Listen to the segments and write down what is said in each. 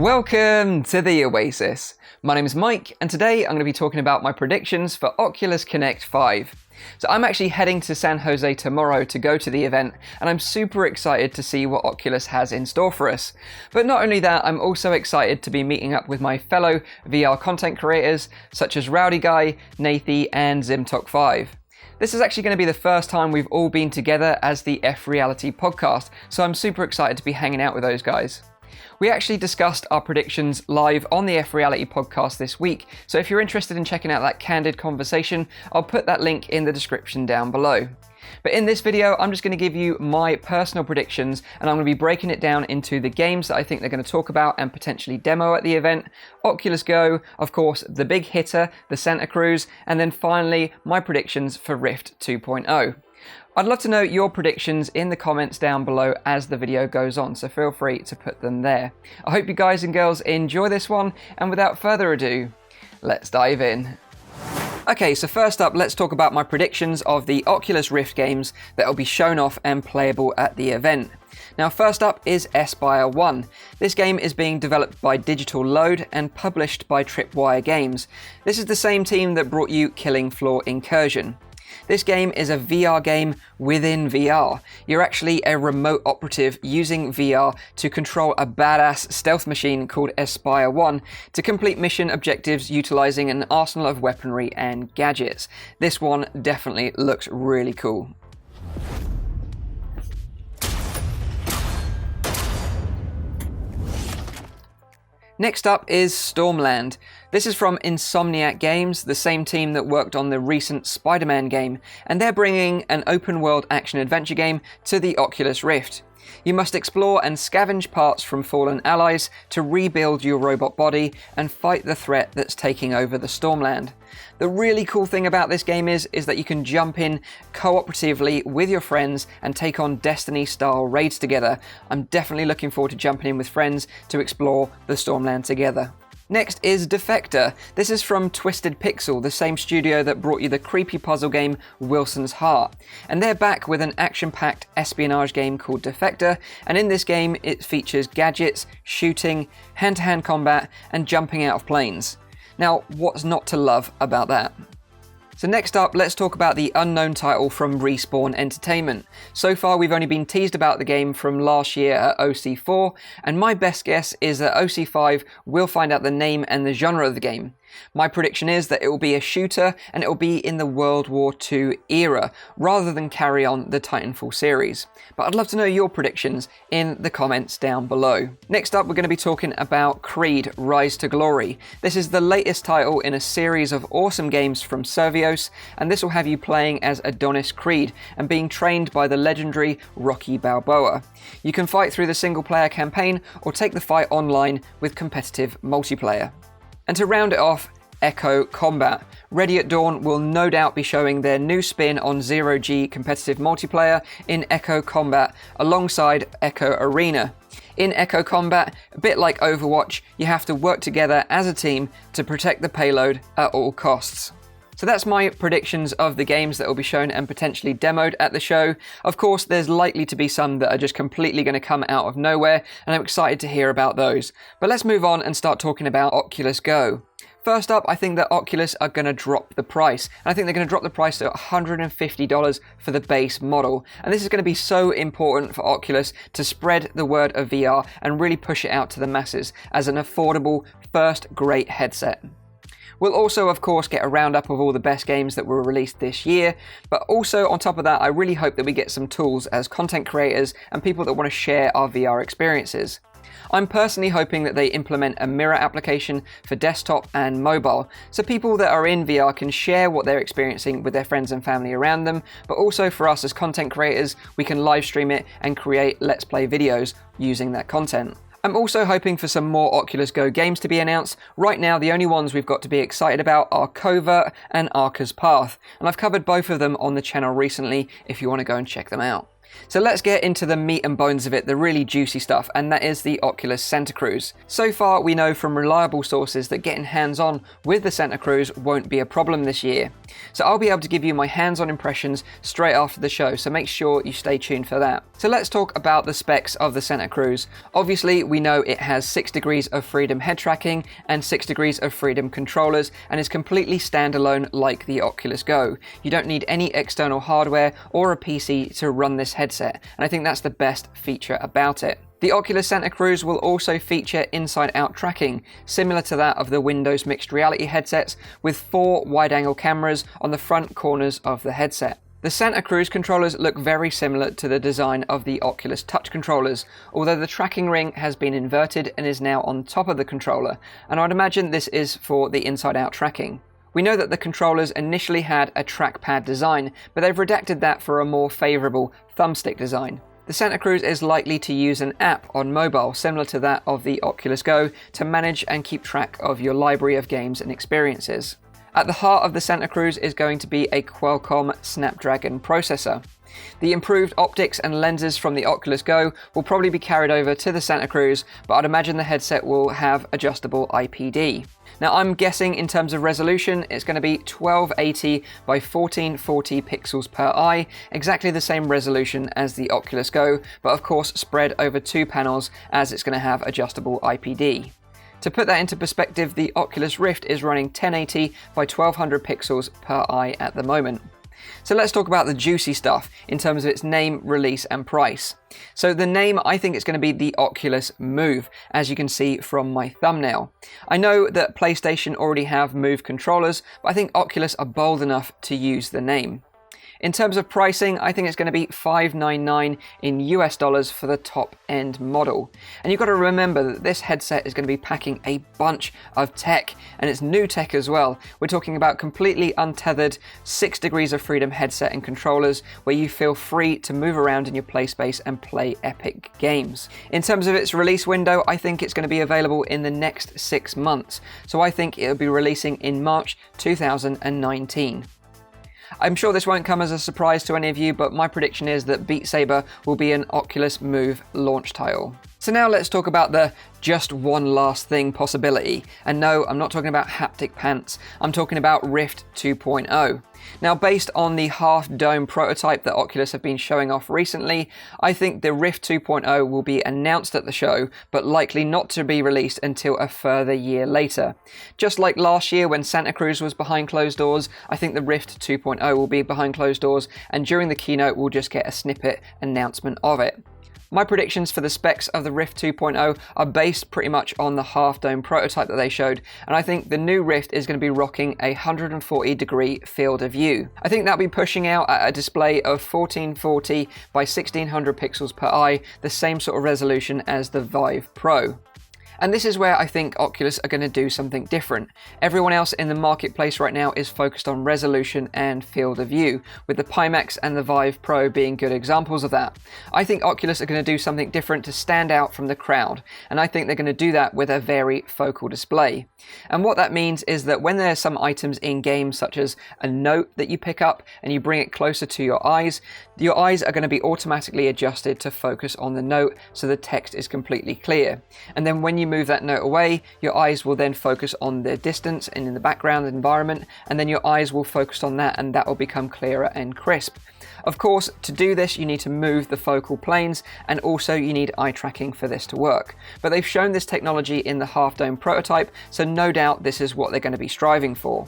Welcome to the Oasis. My name is Mike, and today I'm going to be talking about my predictions for Oculus Connect 5. So I'm actually heading to San Jose tomorrow to go to the event, and I'm super excited to see what Oculus has in store for us. But not only that, I'm also excited to be meeting up with my fellow VR content creators, such as Rowdy Guy, Nathy, and Zimtok5. This is actually going to be the first time we've all been together as the FReality Podcast, so I'm super excited to be hanging out with those guys. We actually discussed our predictions live on the FReality Podcast this week, so if you're interested in checking out that candid conversation, I'll put that link in the description down below. But in this video, I'm just going to give you my personal predictions, and I'm going to be breaking it down into the games that I think they're going to talk about and potentially demo at the event, Oculus Go, of course, the big hitter, the Santa Cruz, and then finally, my predictions for Rift 2.0. I'd love to know your predictions in the comments down below as the video goes on, so feel free to put them there. I hope you guys and girls enjoy this one, and without further ado, let's dive in. Okay, so first up, let's talk about my predictions of the Oculus Rift games that will be shown off and playable at the event. Now, first up is Espire 1. This game is being developed by Digital Load and published by Tripwire Games. This is the same team that brought you Killing Floor Incursion. This game is a VR game within VR. You're actually a remote operative using VR to control a badass stealth machine called Espire 1 to complete mission objectives utilizing an arsenal of weaponry and gadgets. This one definitely looks really cool. Next up is Stormland. This is from Insomniac Games, the same team that worked on the recent Spider-Man game, and they're bringing an open-world action-adventure game to the Oculus Rift. You must explore and scavenge parts from fallen allies to rebuild your robot body and fight the threat that's taking over the Stormland. The really cool thing about this game is that you can jump in cooperatively with your friends and take on Destiny-style raids together. I'm definitely looking forward to jumping in with friends to explore the Stormland together. Next is Defector. This is from Twisted Pixel, the same studio that brought you the creepy puzzle game Wilson's Heart. And they're back with an action-packed espionage game called Defector, and in this game it features gadgets, shooting, hand-to-hand combat, and jumping out of planes. Now, what's not to love about that? So next up, let's talk about the unknown title from Respawn Entertainment. So far, we've only been teased about the game from last year at OC4, and my best guess is that OC5 will find out the name and the genre of the game. My prediction is that it will be a shooter, and it will be in the World War II era, rather than carry on the Titanfall series. But I'd love to know your predictions in the comments down below. Next up, we're going to be talking about Creed Rise to Glory. This is the latest title in a series of awesome games from Servios, and this will have you playing as Adonis Creed and being trained by the legendary Rocky Balboa. You can fight through the single-player campaign or take the fight online with competitive multiplayer. And to round it off, Echo Combat. Ready at Dawn will no doubt be showing their new spin on Zero-G competitive multiplayer in Echo Combat alongside Echo Arena. In Echo Combat, a bit like Overwatch, you have to work together as a team to protect the payload at all costs. So that's my predictions of the games that will be shown and potentially demoed at the show. Of course, there's likely to be some that are just completely going to come out of nowhere, and I'm excited to hear about those. But let's move on and start talking about Oculus Go. First up, I think that Oculus are going to drop the price. And I think they're going to drop the price to $150 for the base model. And this is going to be so important for Oculus to spread the word of VR and really push it out to the masses as an affordable first great headset. We'll also, of course, get a roundup of all the best games that were released this year, but also on top of that, I really hope that we get some tools as content creators and people that want to share our VR experiences. I'm personally hoping that they implement a mirror application for desktop and mobile, so people that are in VR can share what they're experiencing with their friends and family around them, but also for us as content creators, we can live stream it and create Let's Play videos using that content. I'm also hoping for some more Oculus Go games to be announced. Right now, the only ones we've got to be excited about are Covert and Arca's Path, and I've covered both of them on the channel recently if you want to go and check them out. So let's get into the meat and bones of it, the really juicy stuff, and that is the Oculus Santa Cruz. So far, we know from reliable sources that getting hands-on with the Santa Cruz won't be a problem this year. So I'll be able to give you my hands-on impressions straight after the show, so make sure you stay tuned for that. So let's talk about the specs of the Santa Cruz. Obviously, we know it has 6 degrees of freedom head tracking and 6 degrees of freedom controllers, and is completely standalone like the Oculus Go. You don't need any external hardware or a PC to run this headset, and I think that's the best feature about it. The Oculus Santa Cruz will also feature inside-out tracking, similar to that of the Windows mixed reality headsets, with 4 wide-angle cameras on the front corners of the headset. The Santa Cruz controllers look very similar to the design of the Oculus Touch controllers, although the tracking ring has been inverted and is now on top of the controller, and I'd imagine this is for the inside-out tracking. We know that the controllers initially had a trackpad design, but they've redacted that for a more favourable thumbstick design. The Santa Cruz is likely to use an app on mobile, similar to that of the Oculus Go, to manage and keep track of your library of games and experiences. At the heart of the Santa Cruz is going to be a Qualcomm Snapdragon processor. The improved optics and lenses from the Oculus Go will probably be carried over to the Santa Cruz, but I'd imagine the headset will have adjustable IPD. Now I'm guessing in terms of resolution, it's going to be 1280 by 1440 pixels per eye, exactly the same resolution as the Oculus Go, but of course spread over 2 panels as it's going to have adjustable IPD. To put that into perspective, the Oculus Rift is running 1080 by 1200 pixels per eye at the moment. So let's talk about the juicy stuff in terms of its name, release and price. So the name, I think it's going to be the Oculus Move, as you can see from my thumbnail. I know that PlayStation already have Move controllers, but I think Oculus are bold enough to use the name. In terms of pricing, I think it's going to be $599 in US dollars for the top end model. And you've got to remember that this headset is going to be packing a bunch of tech, and it's new tech as well. We're talking about completely untethered 6 degrees of freedom headset and controllers where you feel free to move around in your play space and play epic games. In terms of its release window, I think it's going to be available in the next 6 months. So I think it'll be releasing in March 2019. I'm sure this won't come as a surprise to any of you, but my prediction is that Beat Saber will be an Oculus Move launch title. So now let's talk about the just one last thing possibility. And no, I'm not talking about haptic pants, I'm talking about Rift 2.0. Now, based on the half-dome prototype that Oculus have been showing off recently, I think the Rift 2.0 will be announced at the show, but likely not to be released until a further year later. Just like last year when Santa Cruz was behind closed doors, I think the Rift 2.0 will be behind closed doors, and during the keynote we'll just get a snippet announcement of it. My predictions for the specs of the Rift 2.0 are based pretty much on the half-dome prototype that they showed, and I think the new Rift is going to be rocking a 140-degree field of view. I think that'll be pushing out at a display of 1440 by 1600 pixels per eye, the same sort of resolution as the Vive Pro. And this is where I think Oculus are going to do something different. Everyone else in the marketplace right now is focused on resolution and field of view, with the Pimax and the Vive Pro being good examples of that. I think Oculus are going to do something different to stand out from the crowd, and I think they're going to do that with a very focal display. And what that means is that when there are some items in games, such as a note that you pick up and you bring it closer to your eyes are going to be automatically adjusted to focus on the note so the text is completely clear. And then when you move that note away, your eyes will then focus on the distance and in the background environment, and then your eyes will focus on that, and that will become clearer and crisp. Of course, to do this, you need to move the focal planes, and also you need eye tracking for this to work. But they've shown this technology in the half-dome prototype, so no doubt this is what they're going to be striving for.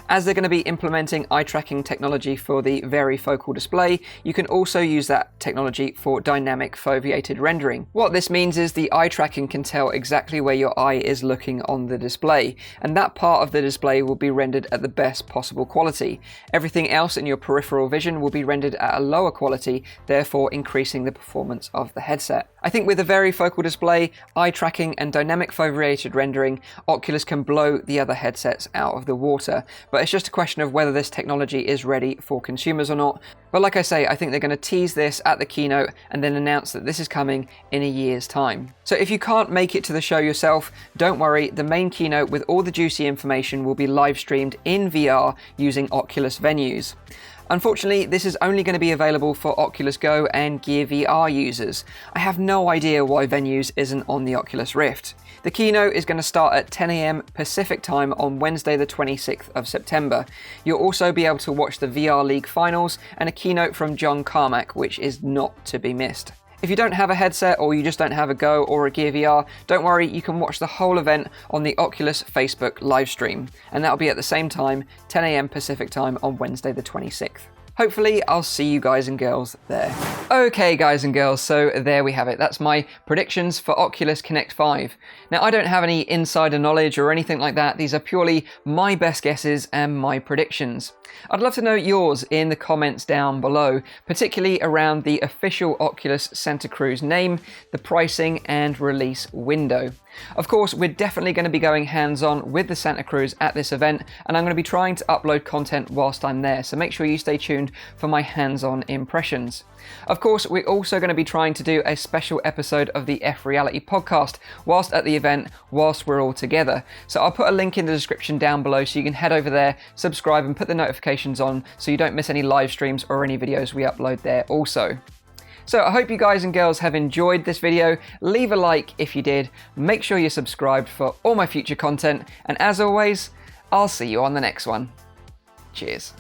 As they're going to be implementing eye tracking technology for the varifocal display, you can also use that technology for dynamic foveated rendering. What this means is the eye tracking can tell exactly where your eye is looking on the display, and that part of the display will be rendered at the best possible quality. Everything else in your peripheral vision will be rendered at a lower quality, therefore increasing the performance of the headset. I think with a varifocal display, eye tracking and dynamic foveated rendering, Oculus can blow the other headsets out of the water. But it's just a question of whether this technology is ready for consumers or not. But like I say, I think they're going to tease this at the keynote and then announce that this is coming in a year's time. So if you can't make it to the show yourself, don't worry, the main keynote with all the juicy information will be live streamed in VR using Oculus venues. Unfortunately, this is only going to be available for Oculus Go and Gear VR users. I have no idea why venues isn't on the Oculus Rift. The keynote is going to start at 10 AM Pacific time on Wednesday the 26th of September. You'll also be able to watch the VR League finals and a keynote from John Carmack, which is not to be missed. If you don't have a headset or you just don't have a Go or a Gear VR, don't worry, you can watch the whole event on the Oculus Facebook livestream, and that'll be at the same time, 10 AM Pacific time on Wednesday the 26th. Hopefully, I'll see you guys and girls there. Okay, guys and girls, so there we have it. That's my predictions for Oculus Connect 5. Now, I don't have any insider knowledge or anything like that. These are purely my best guesses and my predictions. I'd love to know yours in the comments down below, particularly around the official Oculus Santa Cruz name, the pricing and release window. Of course, we're definitely going to be going hands-on with the Santa Cruz at this event, and I'm going to be trying to upload content whilst I'm there, so make sure you stay tuned for my hands-on impressions. Of course, we're also going to be trying to do a special episode of the FReality Podcast whilst at the event, whilst we're all together. So I'll put a link in the description down below so you can head over there, subscribe and put the notifications on so you don't miss any live streams or any videos we upload there also. So I hope you guys and girls have enjoyed this video. Leave a like if you did. Make sure you're subscribed for all my future content. And as always, I'll see you on the next one. Cheers.